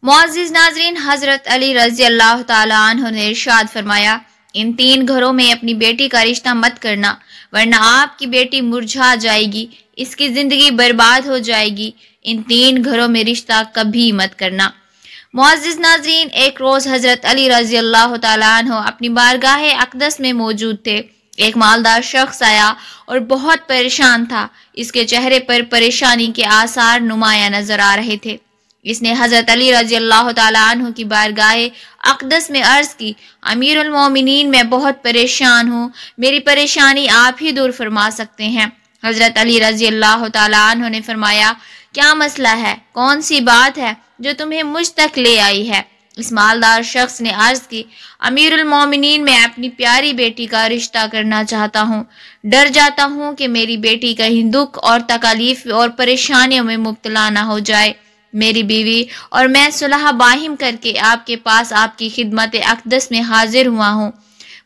मुअज़्ज़िज़ नाज़रीन, हज़रत अली रज़ी अल्लाह ताला अन्हु ने इरशाद फरमाया, इन 3 घरों में अपनी बेटी का रिश्ता मत करना, वरना आपकी बेटी मुरझा जाएगी, इसकी ज़िंदगी बर्बाद हो जाएगी। इन 3 घरों में रिश्ता कभी मत करना। मुअज़्ज़िज़ नाज़रीन, एक रोज़ हज़रत अली रज़ी अल्लाह ताला अन्हु अपनी बारगाह अक़दस में मौजूद थे। एक मालदार शख्स आया और बहुत परेशान था। इसके चेहरे पर परेशानी के आसार नुमाया नजर आ रहे थे। इसने हजरत अली रज़ी अल्लाह ताला अन्हु की बारगाह अक़दस में अर्ज की, अमीरुल मोमिनीन, मैं बहुत परेशान हूँ, मेरी परेशानी आप ही दूर फरमा सकते हैं। हजरत अली रज़ी अल्लाह ताला अन्हु ने फरमाया, क्या मसला है, कौन सी बात है जो तुम्हें मुझ तक ले आई है? इस मालदार शख्स ने अर्ज की, अमीरुल मोमिनीन, मैं अपनी प्यारी बेटी का रिश्ता करना चाहता हूँ। डर जाता हूँ कि मेरी बेटी कहीं दुख और तकलीफ और परेशानियों में मुब्तला ना हो जाए। मेरी बीवी और मैं सुलह बाहिम करके आपके पास आपकी खिदमत अक़दस में हाजिर हुआ हूँ।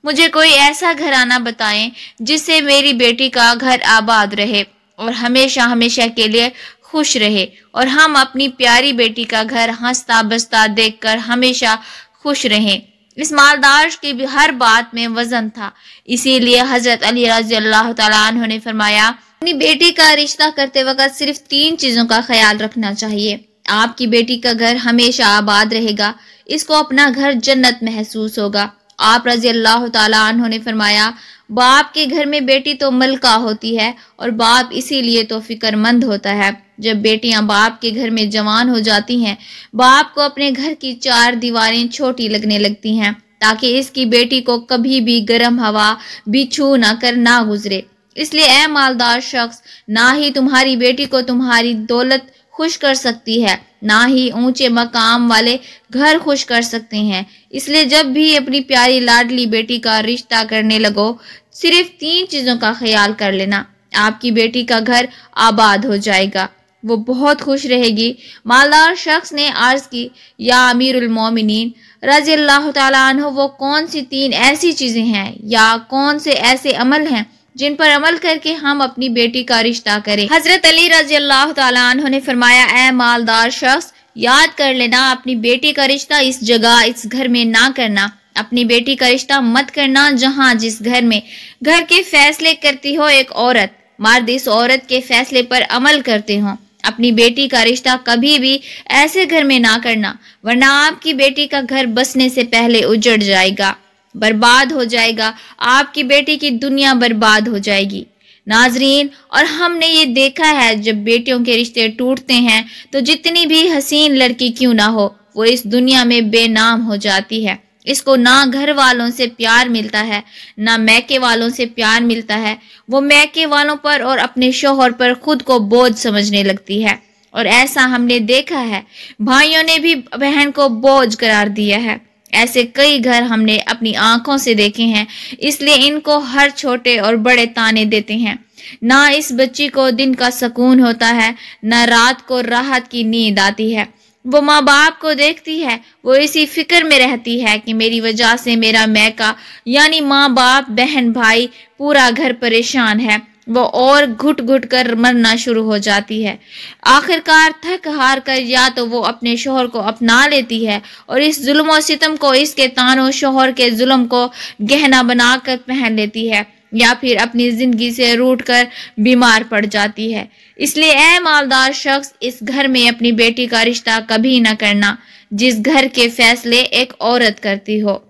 मुझे कोई ऐसा घराना बताएं जिससे मेरी बेटी का घर आबाद रहे और हमेशा हमेशा के लिए खुश रहे, और हम अपनी प्यारी बेटी का घर हंसता बसता देखकर हमेशा खुश रहें। इस मालदार की भी हर बात में वजन था, इसीलिए हजरत अली रज़ी अल्लाह ताला अन्हु ने फरमाया, अपनी बेटी का रिश्ता करते वक्त सिर्फ 3 चीजों का ख्याल रखना चाहिए। आपकी बेटी का घर हमेशा आबाद रहेगा, इसको अपना घर जन्नत महसूस होगा। आप रज़ी अल्लाह ताला अन्हु ने फरमाया, बाप के घर में बेटी तो मलका होती है और बाप इसीलिए तो फिक्रमंद होता है। जब बेटियां बाप के घर में जवान हो जाती हैं, बाप को अपने घर की 4 दीवारें छोटी लगने लगती हैं, ताकि इसकी बेटी को कभी भी गर्म हवा भी छू ना कर ना गुजरे। इसलिए ए मालदार शख्स, ना ही तुम्हारी बेटी को तुम्हारी दौलत खुश कर सकती है, ना ही ऊंचे मकाम वाले घर खुश कर सकते हैं। इसलिए जब भी अपनी प्यारी लाडली बेटी का रिश्ता करने लगो, सिर्फ 3 चीजों का ख्याल कर लेना, आपकी बेटी का घर आबाद हो जाएगा, वो बहुत खुश रहेगी। मालदार शख्स ने अर्ज की, या अमीरुल मोमिनीन रज़ी अल्लाह ताला अन्हु, वो कौन सी 3 ऐसी चीजें हैं या कौन से ऐसे अमल हैं जिन पर अमल करके हम अपनी बेटी का रिश्ता करें? हजरत अली रज़ी अल्लाह ताला अन्हु ने फरमाया, ए मालदार शख्स, याद कर लेना, अपनी बेटी का रिश्ता इस जगह इस घर में ना करना। अपनी बेटी का रिश्ता मत करना जहाँ जिस घर में घर के फैसले करती हो एक औरत, मर्द इस औरत के फैसले पर अमल करते हो। अपनी बेटी का रिश्ता कभी भी ऐसे घर में ना करना, वरना आपकी बेटी का घर बसने से पहले उजड़ जाएगा, बर्बाद हो जाएगा, आपकी बेटी की दुनिया बर्बाद हो जाएगी। नाजरीन, और हमने ये देखा है, जब बेटियों के रिश्ते टूटते हैं तो जितनी भी हसीन लड़की क्यों ना हो, वो इस दुनिया में बेनाम हो जाती है। इसको ना घर वालों से प्यार मिलता है, ना मैके वालों से प्यार मिलता है। वो मैके वालों पर और अपने शोहर पर खुद को बोझ समझने लगती है, और ऐसा हमने देखा है, भाइयों ने भी बहन को बोझ करार दिया है। ऐसे कई घर हमने अपनी आंखों से देखे हैं, इसलिए इनको हर छोटे और बड़े ताने देते हैं। ना इस बच्ची को दिन का सुकून होता है, ना रात को राहत की नींद आती है। वो माँ बाप को देखती है, वो इसी फिक्र में रहती है कि मेरी वजह से मेरा मैका यानी माँ बाप बहन भाई पूरा घर परेशान है। वो और घुट घुट कर मरना शुरू हो जाती है। आखिरकार थक हार कर या तो वो अपने शोहर को अपना लेती है और इस जुल्म और सितम को, इसके तानों शोहर के जुल्म को गहना बनाकर पहन लेती है, या फिर अपनी जिंदगी से रूठ कर बीमार पड़ जाती है। इसलिए ए मालदार शख्स, इस घर में अपनी बेटी का रिश्ता कभी न करना जिस घर के फैसले एक औरत करती हो।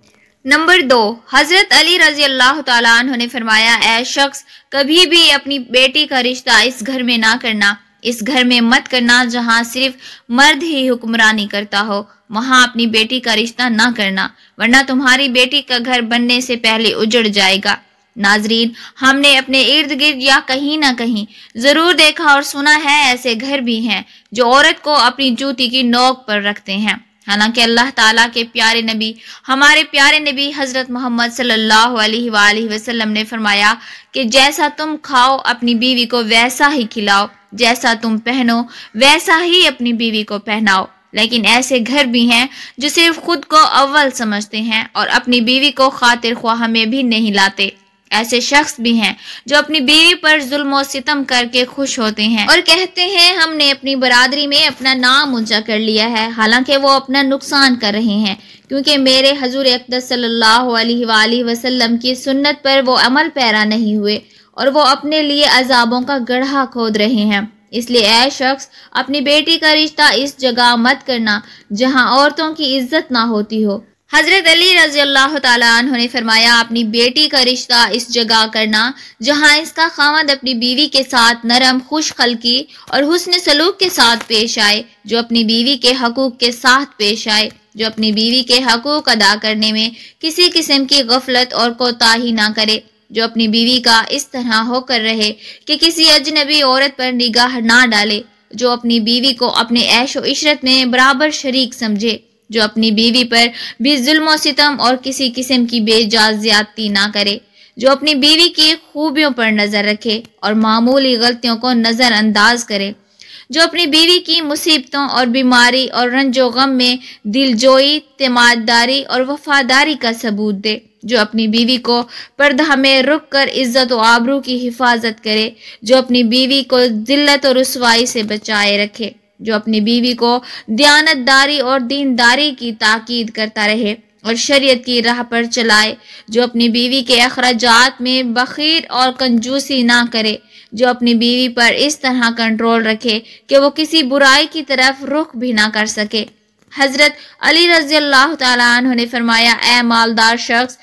नंबर 2, हजरत अली रज़ी अल्लाह ताला अन्हु ने फरमाया, ए शख्स, कभी भी अपनी बेटी का रिश्ता इस घर में ना करना, इस घर में मत करना जहाँ सिर्फ मर्द ही हुक्मरानी करता हो, वहाँ अपनी बेटी का रिश्ता ना करना, वरना तुम्हारी बेटी का घर बनने से पहले उजड़ जाएगा। नाजरीन, हमने अपने इर्द गिर्द या कहीं ना कहीं जरूर देखा और सुना है, ऐसे घर भी हैं जो औरत को अपनी जूती की नोक पर रखते हैं। हालांकि अल्लाह ताला के प्यारे नबी, हमारे प्यारे नबी हजरत मोहम्मद सल्लल्लाहु अलैहि वसल्लम ने फरमाया कि जैसा तुम खाओ अपनी बीवी को वैसा ही खिलाओ, जैसा तुम पहनो वैसा ही अपनी बीवी को पहनाओ। लेकिन ऐसे घर भी हैं जो सिर्फ खुद को अव्वल समझते हैं और अपनी बीवी को खातिर ख्वाह में भी नहीं लाते। ऐसे शख्स भी हैं जो अपनी बीवी पर जुल्म और सितम करके खुश होते हैं और कहते हैं हमने अपनी बरादरी में अपना नाम ऊंचा कर लिया है, हालांकि वो अपना नुकसान कर रहे हैं, क्योंकि मेरे हजूर अक़दस सल्लल्लाहु अलैहि वसल्लम की सुन्नत पर वो अमल पैरा नहीं हुए और वो अपने लिए अजाबों का गड्ढा खोद रहे हैं। इसलिए ऐ शख्स, अपनी बेटी का रिश्ता इस जगह मत करना जहां औरतों की इज्जत ना होती हो। हजरत अली रज़ी अल्लाह तआला अन्हु ने फरमाया, अपनी बेटी का रिश्ता इस जगह करना जहां इसका खामद अपनी बीवी के साथ नरम खुश खल्की और हुस्न सलूक के साथ पेश आए, जो अपनी बीवी के हकूक के साथ पेश आए, जो अपनी बीवी के हकूक अदा करने में किसी किस्म की गफलत और कोताही ना करे, जो अपनी बीवी का इस तरह होकर रहे कि किसी अजनबी औरत पर निगाह ना डाले, जो अपनी बीवी को अपने ऐशो इशरत में बराबर शरीक समझे, जो अपनी बीवी पर भी जुल्म सितम और किसी किस्म की बेजात ज्यादती ना करे, जो अपनी बीवी की खूबियों पर नजर रखे और मामूली गलतियों को नजरअंदाज करे, जो अपनी बीवी की मुसीबतों और बीमारी और रंजो गम में दिलजोई, तिमाददारी और वफादारी का सबूत दे, जो अपनी बीवी को पर्दा में रुक कर इज्जत और आबरू की हिफाजत करे, जो अपनी बीवी को जिल्लत और रुसवाई से बचाए रखे, जो अपनी बीवी को दयानतदारी और दीनदारी की ताकीद करता रहे और शरीयत की राह पर चलाए, जो अपनी बीवी के अखराजात में बखीर और कंजूसी ना करे, जो अपनी बीवी पर इस तरह कंट्रोल रखे कि वो किसी बुराई की तरफ रुख भी ना कर सके। हजरत अली रज़ी अल्लाह तआला अन्हु ने फरमाया, ऐ मालदार शख्स,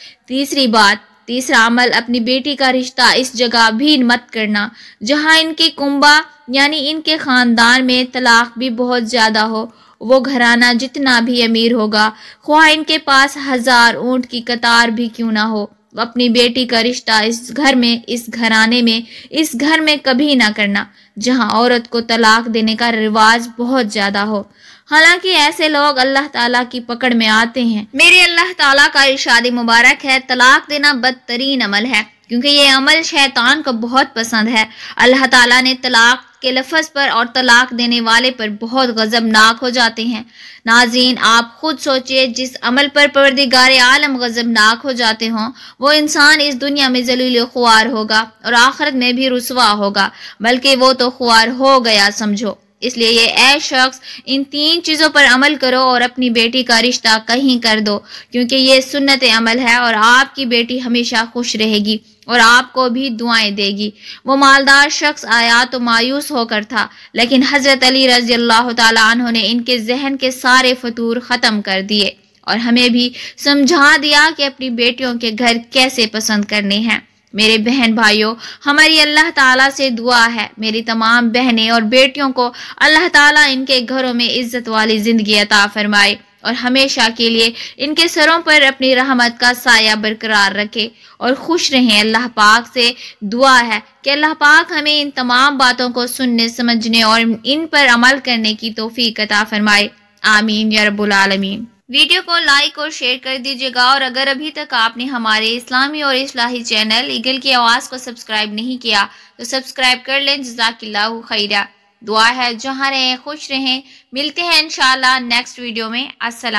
तीसरा अमल, अपनी बेटी का रिश्ता इस जगह भी मत करना जहां इनकी कुंबा यानी इनके खानदान में तलाक भी बहुत ज्यादा हो। वो घराना जितना भी अमीर होगा, ख्वाह इनके पास 1000 ऊंट की कतार भी क्यों ना हो, अपनी बेटी का रिश्ता इस घर में, इस घराने में, इस घर में कभी ना करना जहां औरत को तलाक देने का रिवाज बहुत ज्यादा हो। हालांकि ऐसे लोग अल्लाह ताला की पकड़ में आते हैं। मेरे अल्लाह ताला का इरशाद मुबारक है, तलाक देना बदतरीन अमल है, क्योंकि ये अमल शैतान को बहुत पसंद है। अल्लाह ताला ने तलाक के लफ्ज़ पर और तलाक देने वाले पर बहुत गज़बनाक हो जाते हैं। नाज़रीन, आप खुद सोचिए, जिस अमल पर परवरदिगार आलम गज़बनाक हो जाते हों, वो इंसान इस दुनिया में ज़लील ख्वार होगा और आखिरत में भी रुसवा होगा, बल्कि वो तो ख्वार हो गया समझो। इसलिए ये ऐ शख्स, इन 3 चीज़ों पर अमल करो और अपनी बेटी का रिश्ता कहीं कर दो, क्योंकि ये सुन्नत अमल है और आपकी बेटी हमेशा खुश रहेगी और आपको भी दुआएं देगी। वो मालदार शख्स आया तो मायूस होकर था, लेकिन हजरत अली रज़ी अल्लाह तआला अन्हु ने इनके जहन के सारे फतूर ख़त्म कर दिए और हमें भी समझा दिया कि अपनी बेटियों के घर कैसे पसंद करने हैं। मेरे बहन भाइयों, हमारी अल्लाह ताला से दुआ है, मेरी तमाम बहनें और बेटियों को अल्लाह ताला इनके घरों में इज्जत वाली जिंदगी अता फरमाए और हमेशा के लिए इनके सरों पर अपनी रहमत का साया बरकरार रखे और खुश रहें। अल्लाह पाक से दुआ है कि अल्लाह पाक हमें इन तमाम बातों को सुनने, समझने और इन पर अमल करने की तौफीक अता फरमाए। आमीन या रब्बुल आलमीन। वीडियो को लाइक और शेयर कर दीजिएगा और अगर अभी तक आपने हमारे इस्लामी और इस्लाही चैनल ईगल की आवाज़ को सब्सक्राइब नहीं किया तो सब्सक्राइब कर लें। जज़ाकिल्लाहु खैरा। दुआ है जहाँ रहें खुश रहें। मिलते हैं इंशाअल्लाह नेक्स्ट वीडियो में। अस्सलाम।